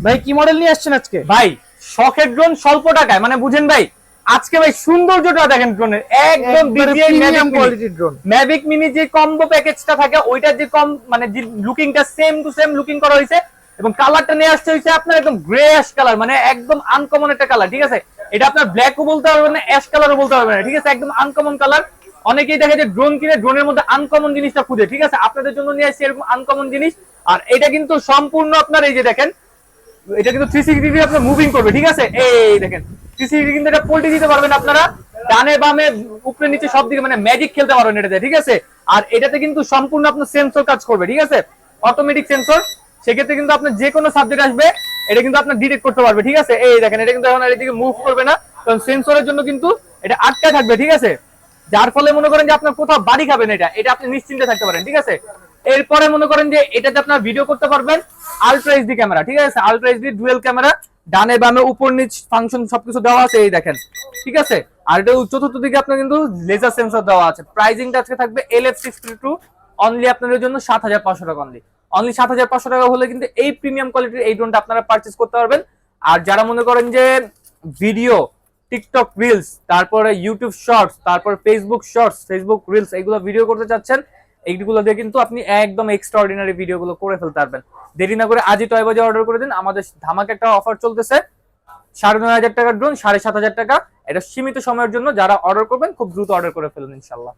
ভাই কি মডেল নিয়ে আসছেন আজকে? ভাই শখের ড্রোন স্বল্প টাকায়, মানে বুঝেন ভাই আজকে ভাই সৌন্দর্যটা দেখেন ড্রোনের, একদম প্রিমিয়াম কোয়ালিটির ড্রোন। ম্যাভিক মিনি যে কম্বো প্যাকেজটা থাকে ওইটার যে কম মানে যে লুকিংটা সেম টু সেম লুকিং করা হয়েছে, এবং কালারটা নিয়ে আসছে হইছে আপনার একদম গ্রে অ্যাশ কালার, মানে একদম আনকমন একটা কালার। ঠিক আছে, এটা আপনার ব্ল্যাকও বলতে পারবেন না, অ্যাশ কালারও বলতে পারবেন না। ঠিক আছে, একদম আনকমন কালার। অনেকেই দেখে যে ড্রোন কিনে ড্রোনের মধ্যে আনকমন জিনিসটা খুঁজে। ঠিক আছে, আপনাদের জন্য নিয়ে আসছি এরকম আনকমন জিনিস। আর এটা কিন্তু সম্পূর্ণ আপনার এই যে দেখেন, এটা কিন্তু 360 ডিগ্রি আপনার মুভিং করবে। ঠিক আছে, এই দেখেন 360 ডিগ্রি কিন্তু এটা পল্টি দিতে পারবেন আপনারা, ডানে বামে উপরে নিচে সব দিকে, মানে ম্যাজিক খেলতে পারবেন এটাতে। ঠিক আছে, আর এটাতে কিন্তু সম্পূর্ণ আপনার সেন্সর কাজ করবে। ঠিক আছে, অটোমেটিক সেন্সর, সেক্ষেত্রে কিন্তু আপনার যে কোনো সাবজেক্ট আসবে এটা কিন্তু আপনার ডিটেক্ট করতে পারবে। ঠিক আছে, এই দেখেন এটা কিন্তু এখন এদিকে মুভ করবে না, কারণ সেন্সরের জন্য কিন্তু এটা আটকা থাকবে। ঠিক আছে, যার ফলে মনে করেন যে আপনার কোথাও বাড়ি খাবেন, এটা আপনি নিশ্চিন্তে থাকতে পারেন। ঠিক আছে, এরপরে মনে করেন যে এটাতে আপনার ভিডিও করতে পারবেন আলট্রা এইচডি ক্যামেরা। ঠিক আছে, আলট্রা এইচডি ডুয়েল ক্যামেরা, ডানে বামে উপর নিচ ফাংশন সবকিছু দেওয়া আছে, এই দেখেন। ঠিক আছে, আর এটা চতুর্থ দিকে আপনার কিন্তু লেজার সেন্সর দেওয়া আছে। প্রাইসিংটা আজকে থাকবে LF62 অনলি আপনাদের জন্য 7500 টাকা। অনলি 7500 টাকা হলে কিন্তু এই প্রিমিয়াম কোয়ালিটির এই ড্রোনটা আপনারা পারচেজ করতে পারবেন। আর যারা মনে করেন যে ভিডিও, টিকটক রিলস, তারপরে ইউটিউব শর্টস, তারপর ফেসবুক শর্টস, ফেসবুক রিলস, এইগুলো ভিডিও করতে চাচ্ছেন, এইগুলো দিয়ে কিন্তু আপনি একদম এক্সট্রাঅর্ডিনারি ভিডিওগুলো করে ফেলতে পারবেন। দেরি না করে আজই টয় বাজে অর্ডার করে দিন। আমাদের ধামাকা একটা অফার চলতেছে, 9500 টাকার ড্রোন 7500 টাকা। এটা সীমিত সময়ের জন্য, যারা অর্ডার করবেন খুব দ্রুত অর্ডার করে ফেলুন ইনশাল্লাহ।